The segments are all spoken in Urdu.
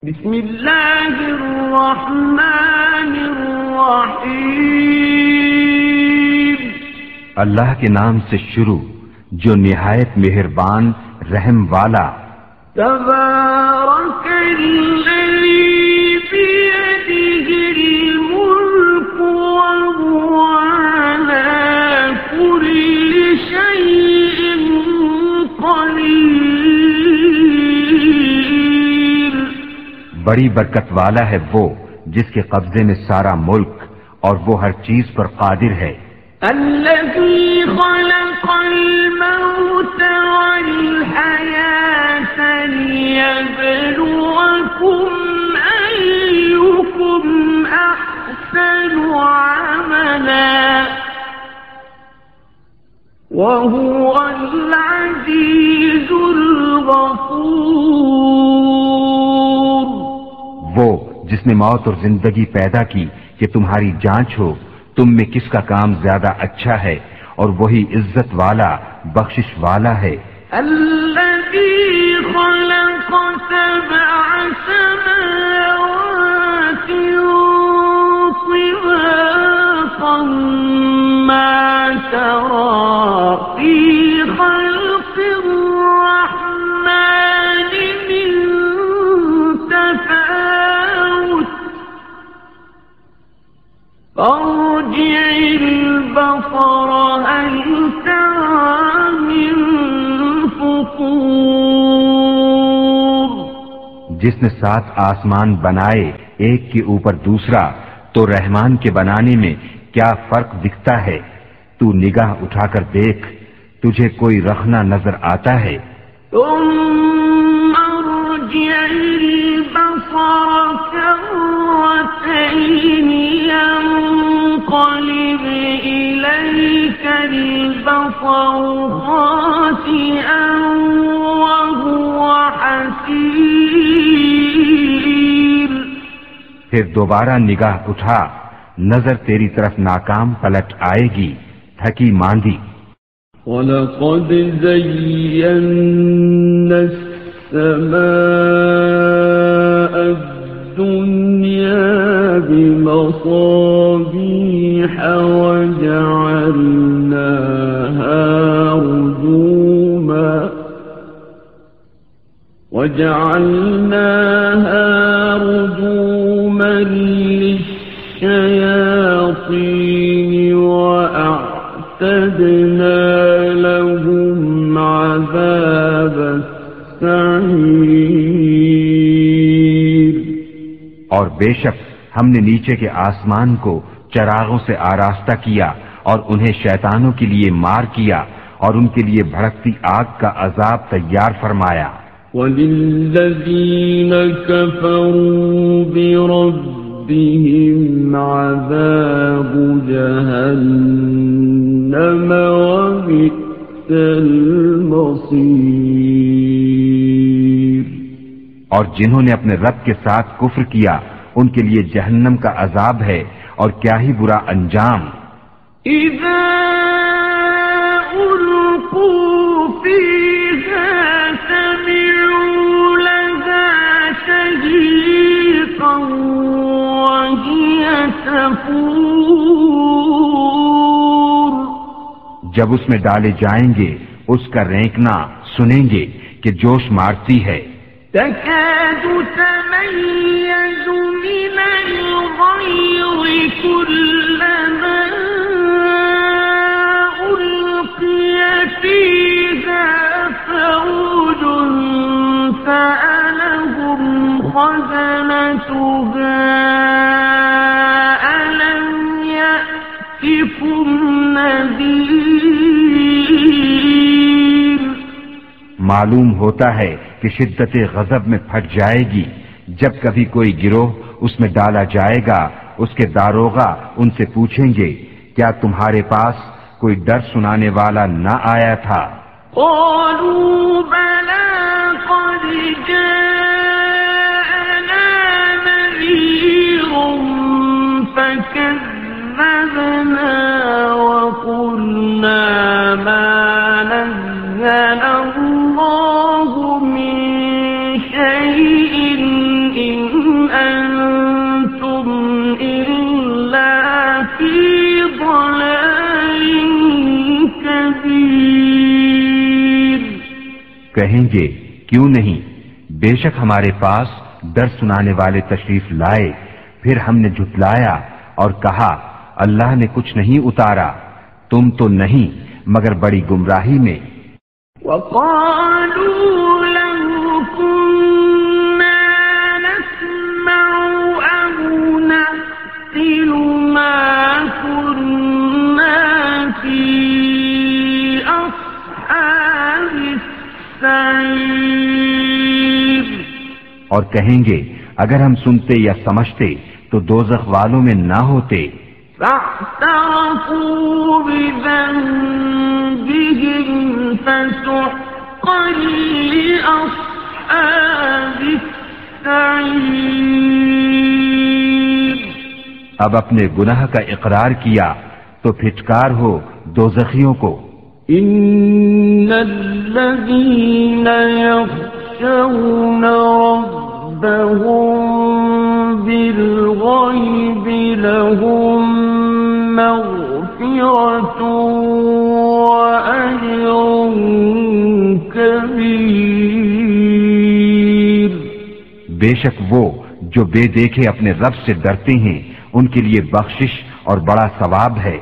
بسم اللہ الرحمن الرحیم، اللہ کے نام سے شروع جو نہایت مہربان رحم والا۔ تبارک الذی بیدہ الملک وہو علی کل شیء قدیر۔ بڑی برکت والا ہے وہ جس کے قبضے میں سارا ملک اور وہ ہر چیز پر قادر ہے۔ الذی خلق الموت والحیاة لیبلوکم ایکم احسن عملا وهو العزیز الغفور۔ وہ جس نے موت اور زندگی پیدا کی کہ تمہاری جانچ ہو تم میں کس کا کام زیادہ اچھا ہے، اور وہی عزت والا بخشش والا ہے۔ الذی خلق سبع سماوات طباقا ما ترى فی خلق الرحمن من تفاوت فارجع البصر هل ترى من فطور۔ جس نے 7 آسمان بنائے ایک کے اوپر دوسرا تو رحمان کے بنانے میں کیا فرق دکھتا ہے؟ تو نگاہ اٹھا کر دیکھ تجھے کوئی رخنا نظر آتا ہے؟ ثم ارجع البصر كرتين ينقلب إليك البصر خاسئا وهو حسير۔ پھر دوبارہ نگاہ اٹھا، نظر تیری طرف ناکام پلٹ آئے گی، تھکی ماندی۔ وَلَقَدْ زَيَّنَّا السَّمَاءَ الدُّنْيَا بِمَصَابِيحَ وَجَعَلْنَاهَا رُجُومًا لِلشَّيَاطِينِ وَأَعْتَدْنَا لَهُمْ عَذَابَ السَّعِيرِ۔ اور بے شک ہم نے نیچے کے آسمان کو چراغوں سے آراستہ کیا اور انہیں شیطانوں کے لیے مار کیا اور ان کے لیے بھڑکتی آگ کا عذاب تیار فرمایا۔ وَلِلَّذِينَ كَفَرُوا بِرَبِّهِمْ عَذَابُ جَهَنَّمَ وَبِئْسَ الْمَصِيرُ۔ اور جنہوں نے اپنے رب کے ساتھ کفر کیا ان کے لیے جہنم کا عذاب ہے اور کیا ہی برا انجام۔ اِذَا أُلْقُوا فِيهَا سَمِعُوا لَهَا شَهِيقًا وَهِيَ تَفُورُ۔ جب اس میں ڈالے جائیں گے اس کا رینکنا سنیں گے کہ جوش مارتی ہے۔ تكاد تميز من الغيظ كلما ألقي فيها فوج سألهم خزنتها ألم يأتكم نذير۔ معلوم ہوتا ہے کہ شدت غضب میں پھٹ جائے گی جب کبھی کوئی گروہ اس میں ڈالا جائے گا، اس کے داروغہ ان سے پوچھیں گے کیا تمہارے پاس کوئی ڈر سنانے والا نہ آیا تھا؟ قالوا بلى قد جاءنا نذير فكذبنا وقلنا ما نزل الله من شيء إن لفي ضلال كبير. کہیں گے کیوں نہیں، بے شک ہمارے پاس ڈر سنانے والے تشریف لائے، پھر ہم نے جھٹلایا اور کہا اللہ نے کچھ نہیں اتارا، تم تو نہیں مگر بڑی گمراہی میں. وقالوا لو كنا نسمع أو نعقل ما كنا في أصحاب السعير. اور کہیں گے اگر ہم سنتے یا سمجھتے تو دوزخ والوں میں نہ ہوتے. فاعترفوا بذنبهم فسحقا لأصحاب السعير. اب اپنے گناہ کا اقرار کیا تو پھٹکار ہو دوزخیوں کو. إن الذين يخشون ربهم بالغيب لهم مغفرة وأجر كبير. بے شک وہ جو بے دیکھے اپنے رب سے ڈرتے ہیں ان کے لیے بخشش اور بڑا ثواب ہے.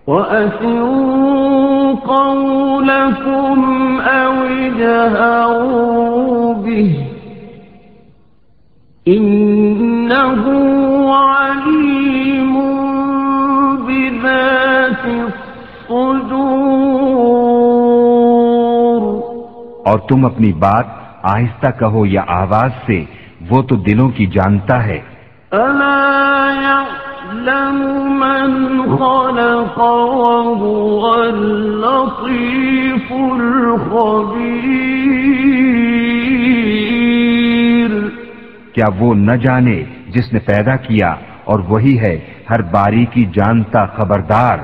وأسروا قولكم أو اجهروا به إنه عليم بذات الصدور. اور تم اپنی بات آہستہ کہو یا آواز سے، وہ تو دلوں کی جانتا ہے. ألا يعلم من خلق وهو اللطيف الخبير. کیا وہ نہ جانے جس نے پیدا کیا اور وہی ہے ہر باریکی جانتا خبردار.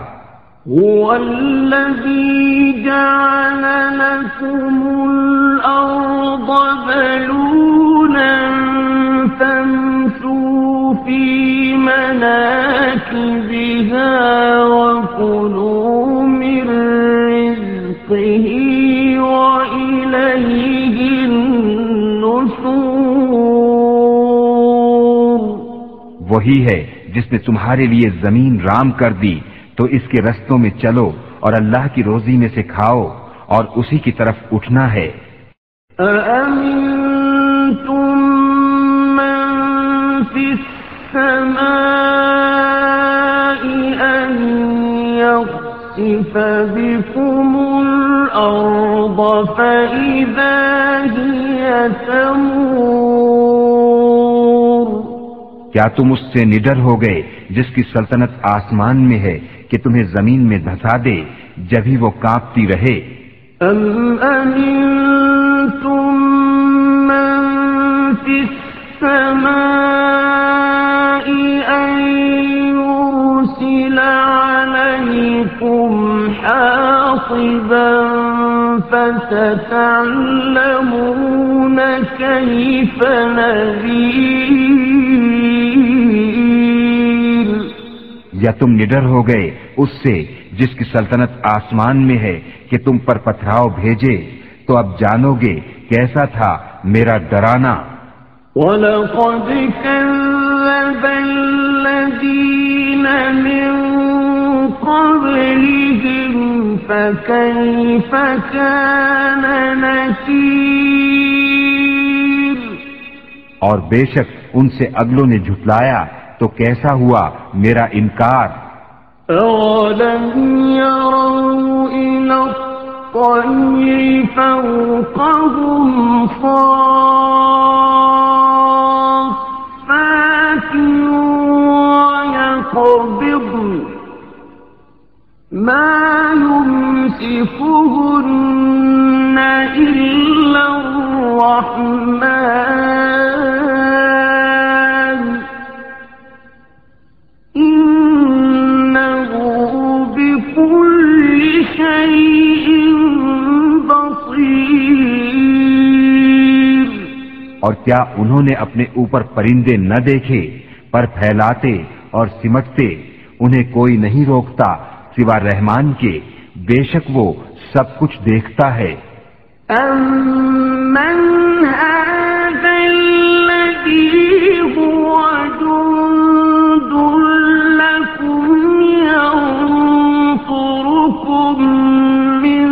هو الذي جعل لكم الأرض ذلولا فامشوا في مناكبها وكلوا من رزقه وإليه النشور. وہی ہے جس نے تمہارے لیے زمین رام کر دی تو اس کے رستوں میں چلو اور اللہ کی روزی میں سے کھاؤ اور اسی کی طرف اٹھنا ہے. أأمنتم من في السماء أن يخسف بكم الأرض فإذا هي تمور. کیا تم اس سے نڈر ہو گئے جس کی سلطنت آسمان میں ہے کہ تمہیں زمین میں دھسا دے جبھی وہ کانپتی رہے. أم أمنتم من في السماء أن يرسل عليكم حاصبا فستعلمون كيف نذير. یا تم نڈر ہو گئے اس سے جس کی سلطنت آسمان میں ہے کہ تم پر پتھراؤ بھیجے، تو اب جانو گے کیسا تھا میرا ڈرانا. وَلَقَدْ كَذَّبَ الَّذِينَ مِن قَبْلِهِمْ فَكَيْفَ كَانَ نَكِيرِ. اور بے شک ان سے اگلوں نے جھٹلایا تو کیسا ہوا میرا انکار. أَوَلَمْ يَرَوْا إِلَى الطَّيْرِ فَوْقَهُمْ صَافَّاتٍ وَيَقْبِضْنَ مَا يُمْسِكُهُنَّ إِلَّا الرَّحْمَنُ إِنَّهُ بِكُلِّ شَيْءٍ بَصِيرٌ. اور کیا انہوں نے اپنے اوپر پرندے نہ دیکھے پر پھیلاتے اور سمٹتے انہیں کوئی نہیں روکتا سوا رحمان کے، بے شک وہ سب کچھ دیکھتا ہے۔ أَمَّنْ هَذَا الَّذِي هُوَ جُندٌ لَكُمْ يَنصُرُكُم مِّن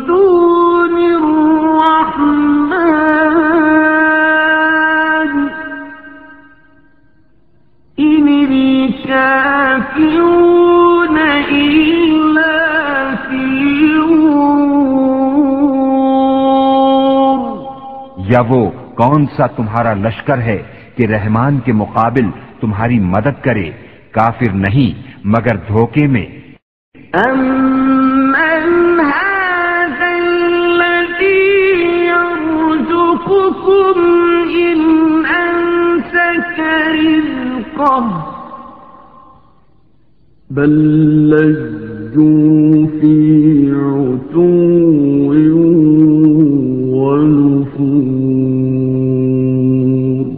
دُونِ الرَّحْمَٰنِ إِنِ الْكَافِرُونَ إِلَّا فِي غُرُورٍ۔ یا وہ کون سا تمہارا لشکر ہے کہ رحمان کے مقابل تمہاری مدد کرے؟ کافر نہیں مگر دھوکے میں۔ أَمَّنْ هَذَا الَّذِي يَرْزُقُكُمْ إِنْ أَمْسَكَ رِزْقَهُ بَل لَّجُّوا فِي عُتُوٍّ وَنُفُورٍ۔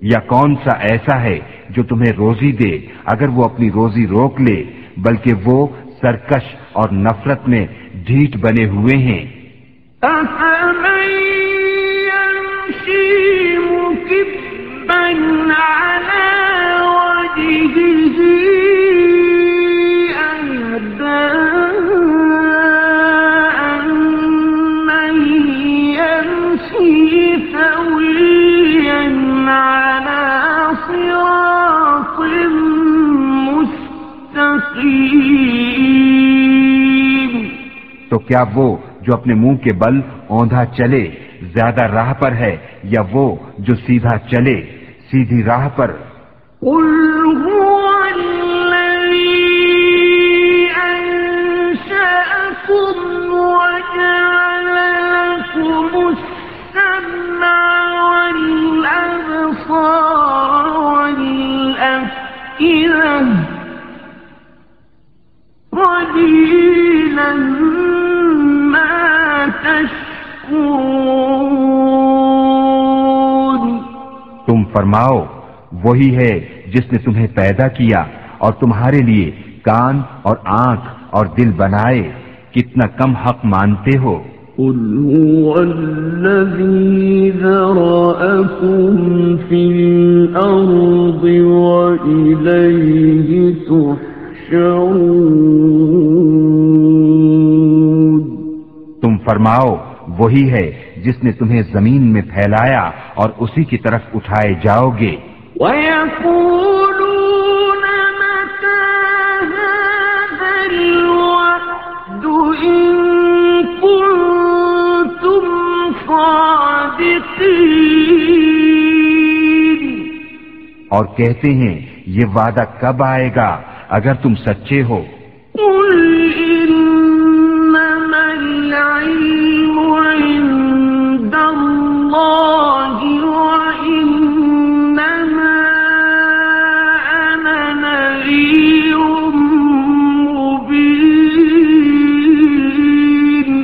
یا کون سا ایسا ہے جو تمہیں روزی دے اگر وہ اپنی روزی روک لے، بلکہ وہ سرکش اور نفرت میں ڈھیٹ بنے ہوئے ہیں۔ أَفَمَن يَمْشِي مُكِبًّا عَلَى وَجْهِهِ أَهْدَىٰ أَمَّن يَمْشِي سَوِيًّا عَلَىٰ صِرَاطٍ مُّسْتَقِيمٍ۔ تو کیا وہ جو اپنے منہ کے بل اوندھا چلے زیادہ راہ پر ہے، یا وہ جو سیدھا چلے سیدھی راہ پر؟ قُلْ هُوَ الَّذِي أَنشَأَكُمْ وَجَعَلَ لَكُمُ السَّمْعَ وَالْأَبْصَارَ وَالْأَفْئِدَةَ قَلِيلًا مَا تَشْكُرُونَ۔ تم فرماؤ وہی ہے جس نے تمہیں پیدا کیا اور تمہارے لیے کان اور آنکھ اور دل بنائے، کتنا کم حق مانتے ہو۔ قُلْ هُوَ الَّذِي ذَرَأَكُمْ فِي الْأَرْضِ وَإِلَيْهِ تُحْشَرُونَ۔ تم فرماؤ وہی ہے جس نے تمہیں زمین میں پھیلایا اور اسی کی طرف اٹھائے جاؤ گے۔ وَيَقُولُونَ مَتَىٰ هَٰذَا الْوَعْدُ إِن كُنتُمْ صَادِقِينَ۔ اور کہتے ہیں یہ وعدہ کب آئے گا اگر تم سچے ہو؟ قُلْ إِنَّمَا الْعِلْمُ عِندَ اللَّهِ وَإِنَّمَا أَنَا نَذِيرٌ مُّبِينٌ۔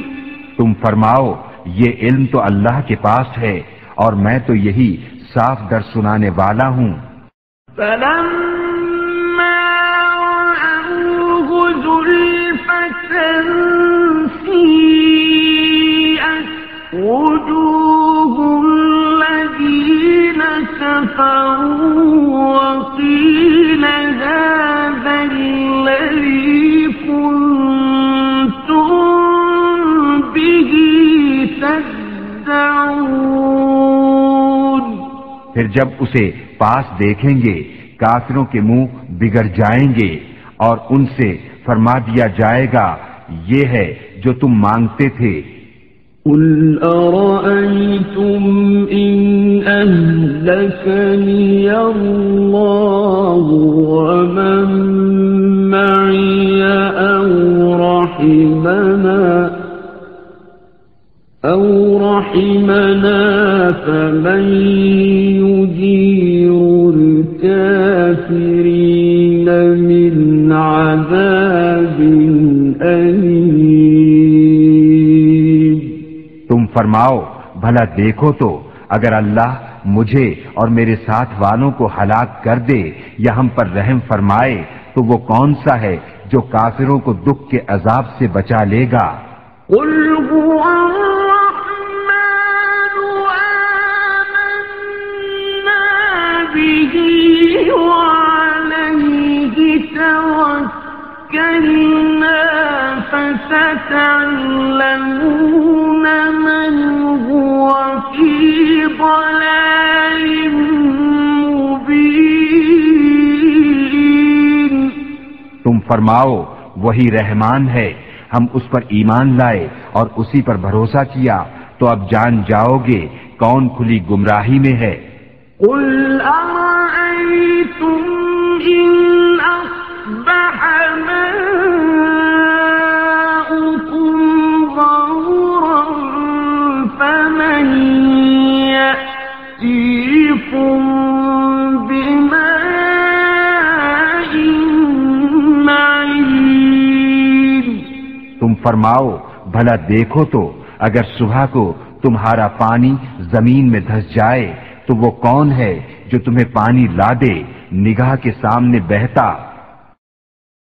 تم فرماؤ یہ علم تو اللہ کے پاس ہے اور میں تو یہی صاف در سنانے والا ہوں۔ فَلَمَّا رَأَوْهُ زُلْفَةً سِيئَتْ وُجُوهُ الَّذِينَ كَفَرُوا وَقِيلَ هَٰذَا الَّذِي كُنتُم بِهِ تَدَّعُونَ۔ پھر جب اسے پاس دیکھیں گے کافروں کے منہ بگڑ جائیں گے اور ان سے فرما دیا جائے گا یہ ہے جو تم مانگتے تھے۔ قُلْ أَرَأَيْتُمْ إِنْ أَهْلَكَنِيَ اللَّهُ وَمَن مَّعِيَ أَوْ رَحِمَنَا فَمَن يُجِيرُ الْكَافِرِينَ مِنْ عَذَابٍ أَلِيمٍ۔ تم فرماؤ بھلا دیکھو تو اگر اللہ مجھے اور میرے ساتھ والوں کو ہلاک کر دے یا ہم پر رحم فرمائے تو وہ کون سا ہے جو کافروں کو دکھ کے عذاب سے بچا لے گا؟ قل هو الرحمن آمنا به وعليه توكلنا فستعلمون من هو في ضلال مبين. تم فرماؤ وہی رحمان ہے، ہم اس پر ایمان لائے اور اسی پر بھروسہ کیا، تو اب جان جاؤ گے کون کھلی گمراہی میں ہے. قل أرأيتم إن أصبح ماؤكم غورا فمن يأتيكم بماء معين. تم فرماؤ بھلا دیکھو تو اگر صبح کو تمہارا پانی زمین میں دھس جائے تو وہ کون ہے جو تمہیں پانی لا دے نگاہ کے سامنے بہتا؟